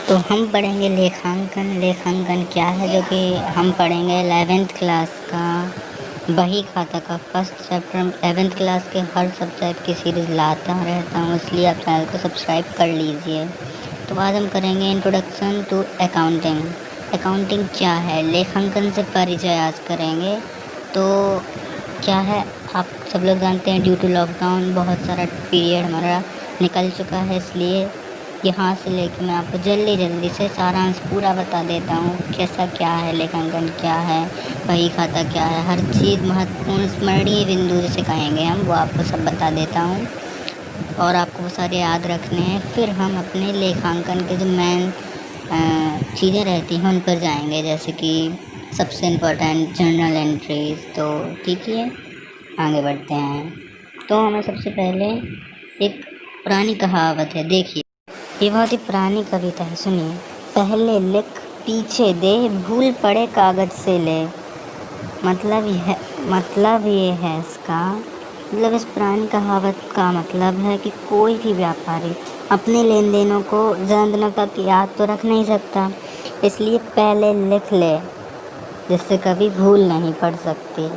तो हम पढ़ेंगे लेखांकन। लेखांकन क्या है, जो कि हम पढ़ेंगे 11th क्लास का बही खाता का फर्स्ट चैप्टर। 11th क्लास के हर सब्जेक्ट की सीरीज़ लाता रहता हूँ, इसलिए आप चैनल को सब्सक्राइब कर लीजिए। तो आज हम करेंगे इंट्रोडक्शन टू अकाउंटिंग। अकाउंटिंग क्या है, लेखांकन से परिचय आज करेंगे। तो क्या है, आप सब लोग जानते हैं, ड्यू टू लॉकडाउन बहुत सारा पीरियड हमारा निकल चुका है, इसलिए यहाँ से लेकर मैं आपको जल्दी से सारांश पूरा बता देता हूँ। कैसा क्या है, लेखांकन क्या है, बही खाता क्या है, हर चीज़ महत्वपूर्ण स्मरणीय बिंदु जिसे कहेंगे हम, वो आपको सब बता देता हूँ और आपको वो सारे याद रखने हैं। फिर हम अपने लेखांकन के जो मेन चीज़ें रहती हैं उन पर जाएंगे, जैसे कि सबसे इम्पोर्टेंट जर्नल एंट्रीज। तो ठीक है, आगे बढ़ते हैं। तो हमें सबसे पहले एक पुरानी कहावत है, देखिए, ये बहुत ही पुरानी कविता है, सुनिए। पहले लिख पीछे दे, भूल पड़े कागज से ले। मतलब ये है इसका, मतलब इस पुरानी कहावत का मतलब है कि कोई भी व्यापारी अपने लेन देनों को ज़्यादा दिनों तक याद तो रख नहीं सकता, इसलिए पहले लिख ले, जिससे कभी भूल नहीं पड़ सकती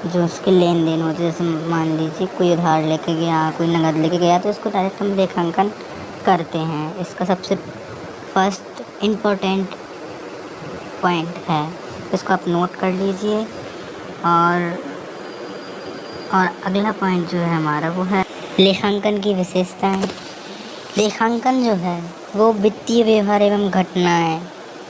जो उसके लेन देन होते। जैसे मान लीजिए कोई उधार लेके गया, कोई नगद लेके गया, तो इसको डायरेक्ट हम लेखांकन करते हैं। इसका सबसे फर्स्ट इम्पोर्टेंट पॉइंट है, इसको आप नोट कर लीजिए। और अगला पॉइंट जो है हमारा, वो है लेखांकन की विशेषताएं। लेखांकन जो है वो वित्तीय व्यवहार एवं घटनाएं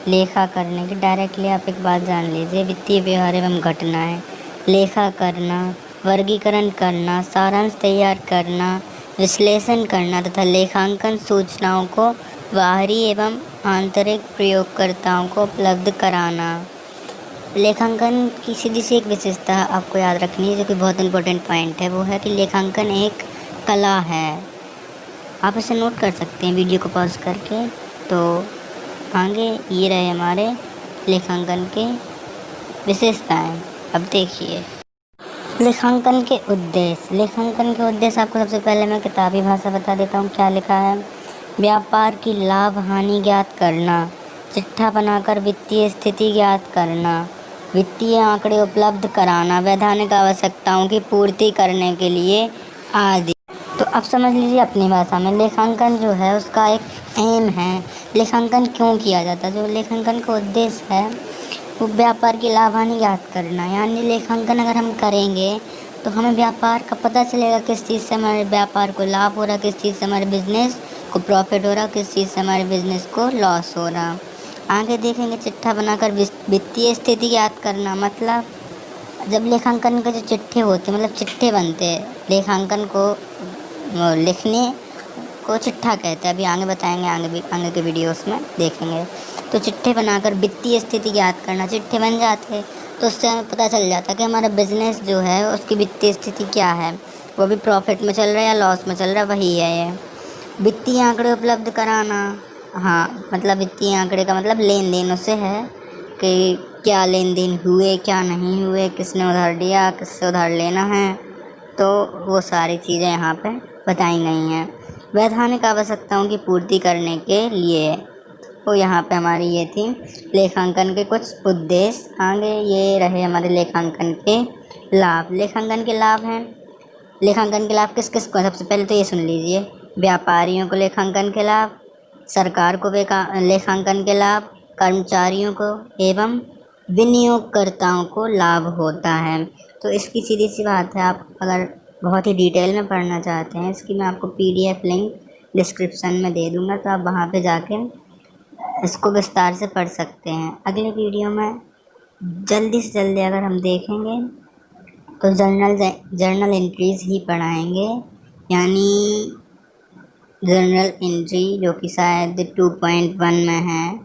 लेखा करने की, डायरेक्टली आप एक बात जान लीजिए, वित्तीय व्यवहार एवं घटनाएं लेखा करना, वर्गीकरण करना, सारांश तैयार करना, विश्लेषण करना तथा लेखांकन सूचनाओं को बाहरी एवं आंतरिक प्रयोगकर्ताओं को उपलब्ध कराना। लेखांकन की सीधी सी एक विशेषता आपको याद रखनी है, जो कि बहुत इंपॉर्टेंट पॉइंट है, वो है कि लेखांकन एक कला है। आप इसे नोट कर सकते हैं वीडियो को पॉज करके। तो आगे ये रहे हमारे लेखांकन के विशेषताएं। अब देखिए लेखांकन के उद्देश्य। लेखांकन के उद्देश्य आपको सबसे पहले मैं किताबी भाषा बता देता हूँ क्या लिखा है। व्यापार की लाभ हानि ज्ञात करना, चिट्ठा बनाकर वित्तीय स्थिति ज्ञात करना, वित्तीय आंकड़े उपलब्ध कराना, वैधानिक आवश्यकताओं की पूर्ति करने के लिए आदि। तो अब समझ लीजिए अपनी भाषा में, लेखांकन जो है उसका एक एम है। लेखांकन क्यों किया जाता है, जो लेखांकन का उद्देश्य है वो व्यापार की लाभ हानि ज्ञात करना। यानी लेखांकन अगर हम करेंगे तो हमें व्यापार का पता चलेगा, किस चीज़ से हमारे व्यापार को लाभ हो रहा, किस चीज़ से हमारे बिजनेस को प्रॉफिट हो रहा, किस चीज़ से हमारे बिजनेस को लॉस हो रहा। आगे देखेंगे चिट्ठा बनाकर वित्तीय स्थिति ज्ञात करना। मतलब जब लेखांकन के जो चिट्ठे होते, मतलब चिट्ठे बनते हैं, लेखांकन को लिखने को चिट्ठा कहते हैं। अभी आगे बताएंगे, आगे के वीडियोस में देखेंगे। तो चिट्ठे बनाकर वित्तीय स्थिति ज्ञात करना, चिट्ठे बन जाते तो उससे हमें पता चल जाता कि हमारा बिजनेस जो है उसकी वित्तीय स्थिति क्या है, वो भी प्रॉफिट में चल रहा है या लॉस में चल रहा है, वही है ये। वित्तीय आंकड़े उपलब्ध कराना, हाँ, मतलब वित्तीय आंकड़े का मतलब लेन देन से है कि क्या लेन देन हुए, क्या नहीं हुए, किसने उधार दिया, किससे उधार लेना है, तो वो सारी चीज़ें यहाँ पे बताई गई हैं। वैधानिक आवश्यकताओं की पूर्ति करने के लिए, तो यहाँ पे हमारी ये थी लेखांकन के कुछ उद्देश्य। आगे ये रहे हमारे लेखांकन के लाभ। लेखांकन के लाभ हैं, लेखांकन के लाभ किस किस को, सबसे पहले तो ये सुन लीजिए। व्यापारियों को लेखांकन के लाभ, सरकार को लेखांकन के लाभ, कर्मचारियों को एवं विनियोगकर्ताओं को लाभ होता है। तो इसकी सीधी सी बात है, आप अगर बहुत ही डिटेल में पढ़ना चाहते हैं, इसकी मैं आपको PDF लिंक डिस्क्रिप्शन में दे दूँगा, तो आप वहाँ पे जाके इसको विस्तार से पढ़ सकते हैं। अगले वीडियो में जल्दी से जल्दी अगर हम देखेंगे तो जर्नल एंट्रीज ही पढ़ाएंगे, यानी जर्नल एंट्री जो कि शायद 2.1 में है,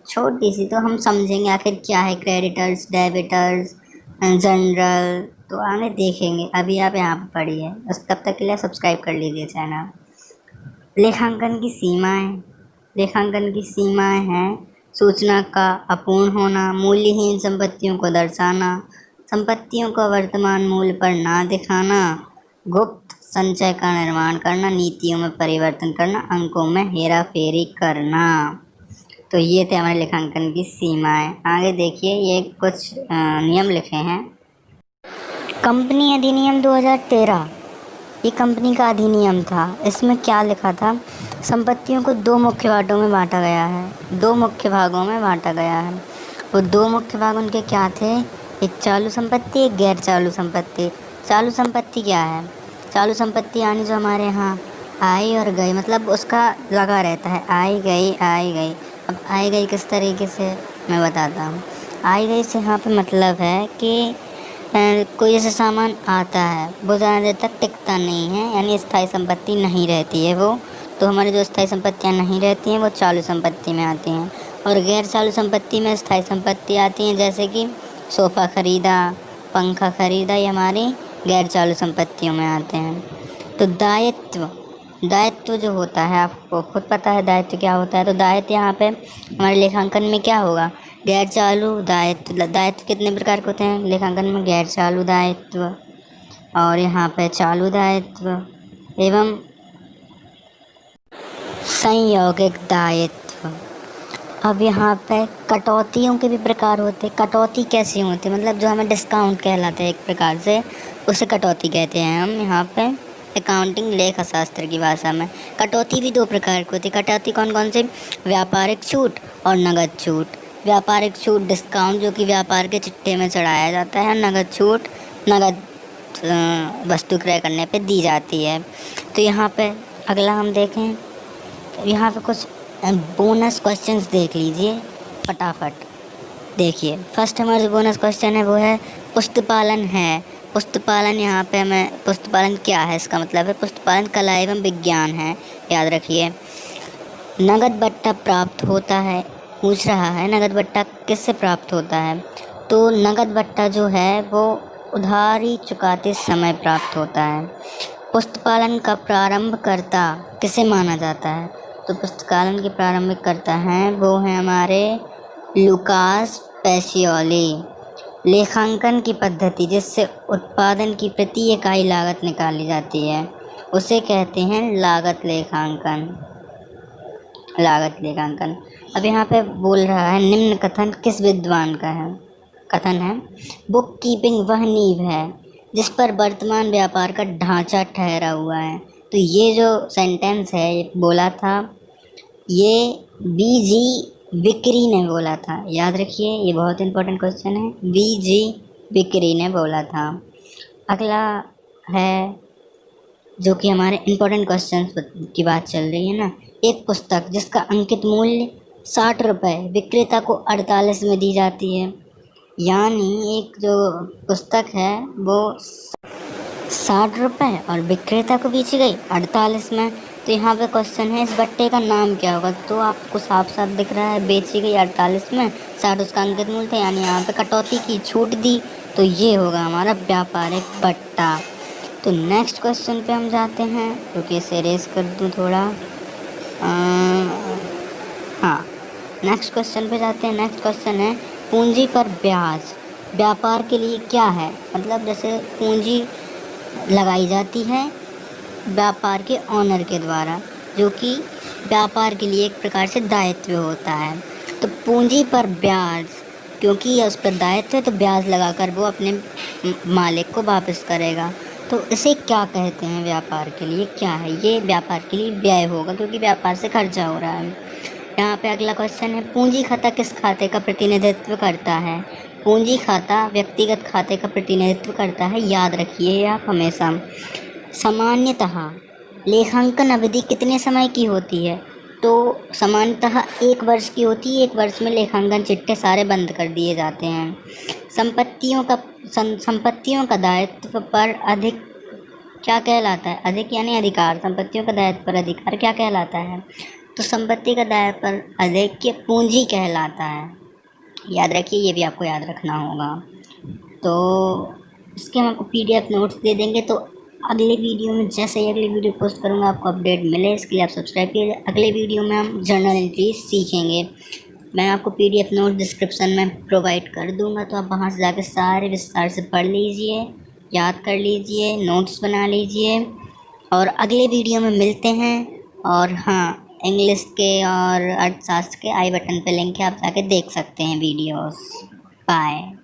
छोटी सी, तो हम समझेंगे आखिर क्या है क्रेडिटर्स, डेबिटर्स, जनरल, तो आगे देखेंगे। अभी आप यहाँ पर पढ़िए, बस तब तक के लिए सब्सक्राइब कर लीजिए चैनल। लेखांकन की सीमाएं। लेखांकन की सीमाएं हैं सूचना का अपूर्ण होना, मूल्यहीन संपत्तियों को दर्शाना, संपत्तियों को वर्तमान मूल्य पर ना दिखाना, गुप्त संचय का निर्माण करना, नीतियों में परिवर्तन करना, अंकों में हेरा फेरी करना। तो ये थे हमारे लेखांकन की सीमाएं। आगे देखिए, ये कुछ नियम लिखे हैं। कंपनी अधिनियम 2013, ये कंपनी का अधिनियम था। इसमें क्या लिखा था? संपत्तियों को दो मुख्य भागों में बांटा गया है। दो मुख्य भागों में बांटा गया है। वो दो मुख्य भाग उनके क्या थे? एक चालू संपत्ति, एक गैर चालू संपत्ति। चालू संपत्ति क्या है? चालू संपत्ति यानी जो हमारे यहाँ आई और गई, मतलब उसका लगा रहता है, आई गई आई गई। अब आई गई किस तरीके से, मैं बताता हूँ। आई गई से यहाँ पे मतलब है कि कोई ऐसा सामान आता है, वो ज़्यादा देर तक टिकता नहीं है, यानी स्थायी संपत्ति नहीं रहती है वो। तो हमारी जो स्थायी संपत्तियाँ नहीं रहती हैं वो चालू संपत्ति में आती हैं। और गैर चालू संपत्ति में स्थायी संपत्ति आती हैं, जैसे कि सोफ़ा ख़रीदा, पंखा ख़रीदा, ये हमारी गैर चालू संपत्तियों में आते हैं। तो दायित्व जो होता है, आपको खुद पता है दायित्व क्या होता है। तो दायित्व यहाँ पे हमारे लेखांकन में क्या होगा? गैर चालू दायित्व। दायित्व कितने प्रकार के होते हैं लेखांकन में? गैर चालू दायित्व, और यहाँ पे चालू दायित्व एवं संयोगिक दायित्व। अब यहाँ पे कटौतियों के भी प्रकार होते हैं। कटौती कैसे होती है? मतलब जो हमें डिस्काउंट कहलाता है एक प्रकार से, उसे कटौती कहते हैं हम यहाँ पे अकाउंटिंग लेखा शास्त्र की भाषा में। कटौती भी दो प्रकार की होती है। कटौती कौन कौन से? व्यापारिक छूट और नगद छूट। व्यापारिक छूट डिस्काउंट जो कि व्यापार के चिट्ठे में चढ़ाया जाता है। नगद छूट नगद वस्तु क्रय करने पे दी जाती है। तो यहाँ पे अगला हम देखें, यहाँ पे कुछ बोनस क्वेश्चंस देख लीजिए फटाफट। देखिए, फर्स्ट हमारा जो बोनस क्वेश्चन है वो है पुस्तपालन है। पुस्तपालन, यहाँ पे हमें पुस्तपालन क्या है इसका मतलब है पुस्तपालन कला एवं विज्ञान है, याद रखिए। नगद बट्टा प्राप्त होता है, पूछ रहा है नगद बट्टा किससे प्राप्त होता है। तो नगद बट्टा जो है वो उधारी चुकाते समय प्राप्त होता है। पुस्तपालन का प्रारंभकर्ता किसे माना जाता है? तो पुस्तकालन के प्रारंभिक करता हैं वो हैं हमारे लुकास पेसियोली। लेखांकन की पद्धति जिससे उत्पादन की प्रति इकाई लागत निकाली जाती है उसे कहते हैं लागत लेखांकन। लागत लेखांकन। अब यहाँ पे बोल रहा है निम्न कथन किस विद्वान का है? कथन है बुक कीपिंग वह नींव है जिस पर वर्तमान व्यापार का ढांचा ठहरा हुआ है। तो ये जो सेंटेंस है ये बोला था, ये बीजी विक्री ने बोला था, याद रखिए, ये बहुत इंपॉर्टेंट क्वेश्चन है। बीजी विक्री ने बोला था। अगला है जो कि हमारे इंपॉर्टेंट क्वेश्चन की बात चल रही है ना, एक पुस्तक जिसका अंकित मूल्य 60 रुपये विक्रेता को 48 में दी जाती है। यानी एक जो पुस्तक है वो 60 रुपये और विक्रेता को बेची गई 48 में। तो यहाँ पे क्वेश्चन है इस बट्टे का नाम क्या होगा? तो आपको साफ साफ दिख रहा है बेची गई 48 में, 60 उसका अंकित मूल्य था, यानी यहाँ पे कटौती की छूट दी, तो ये होगा हमारा व्यापारिक बट्टा। तो नेक्स्ट क्वेश्चन पे हम जाते हैं, क्योंकि इसे रेस कर दूँ थोड़ा। हाँ, नेक्स्ट क्वेश्चन पे जाते हैं। नेक्स्ट क्वेश्चन है पूंजी पर ब्याज व्यापार के लिए क्या है? मतलब जैसे पूंजी लगाई जाती है व्यापार के ऑनर के द्वारा, जो कि व्यापार के लिए एक प्रकार से दायित्व होता है। तो पूंजी पर ब्याज, क्योंकि उस पर दायित्व है तो ब्याज लगाकर वो अपने मालिक को वापस करेगा। तो इसे क्या कहते हैं? व्यापार के लिए क्या है? ये व्यापार के लिए व्यय होगा, क्योंकि व्यापार से खर्चा हो रहा है। यहाँ पे अगला क्वेश्चन है पूंजी खाता किस खाते का प्रतिनिधित्व करता है? पूंजी खाता व्यक्तिगत खाते का प्रतिनिधित्व करता है, याद रखिए आप हमेशा। सामान्यतः लेखांकन अवधि कितने समय की होती है? तो सामान्यतः 1 वर्ष की होती है। 1 वर्ष में लेखांकन चिट्ठे सारे बंद कर दिए जाते हैं। संपत्तियों का दायित्व पर अधिक क्या कहलाता है? अधिक यानी अधिकार। संपत्तियों का दायित्व पर अधिकार क्या कहलाता है? तो संपत्ति का दायित्व पर अधिक पूंजी कहलाता है, याद रखिए, ये भी आपको याद रखना होगा। तो इसके हम आपको PDF नोट्स दे देंगे। तो अगले वीडियो में जैसे ही अगली वीडियो पोस्ट करूँगा आपको अपडेट मिले, इसके लिए आप सब्सक्राइब कीजिए। अगले वीडियो में हम जर्नल एंट्रीज सीखेंगे। मैं आपको PDF नोट डिस्क्रिप्शन में प्रोवाइड कर दूँगा, तो आप वहाँ से जाकर सारे विस्तार से पढ़ लीजिए, याद कर लीजिए, नोट्स बना लीजिए। और अगले वीडियो में मिलते हैं। और हाँ, इंग्लिश के और अर्थशास्त्र के आई बटन पे लिंक है, आप जाके देख सकते हैं वीडियोस। बाय।